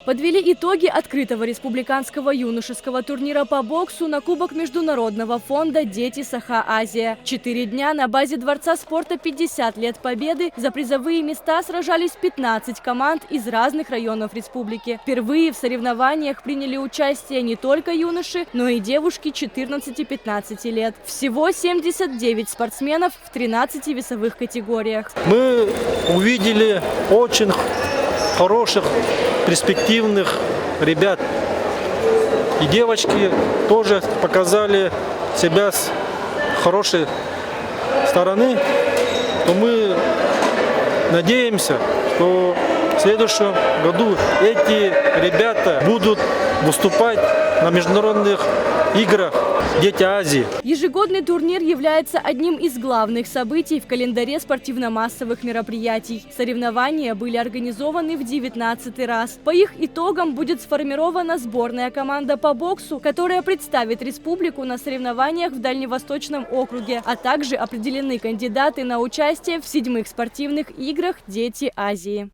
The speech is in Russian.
Подвели итоги открытого республиканского юношеского турнира по боксу на Кубок Международного фонда «Дети Саха-Азия». 4 дня на базе Дворца спорта 50 лет Победы за призовые места сражались 15 команд из разных районов республики. Впервые в соревнованиях приняли участие не только юноши, но и девушки 14-15 лет. Всего 79 спортсменов в 13 весовых категориях. Мы увидели очень хороших, перспективных ребят. И девочки тоже показали себя с хорошей стороны. То мы надеемся, что в следующем году эти ребята будут выступать на международных играх «Дети Азии». Ежегодный турнир является одним из главных событий в календаре спортивно-массовых мероприятий. Соревнования были организованы в 19-й раз. По их итогам будет сформирована сборная команда по боксу, которая представит республику на соревнованиях в Дальневосточном округе, а также определены кандидаты на участие в 7-х спортивных играх «Дети Азии».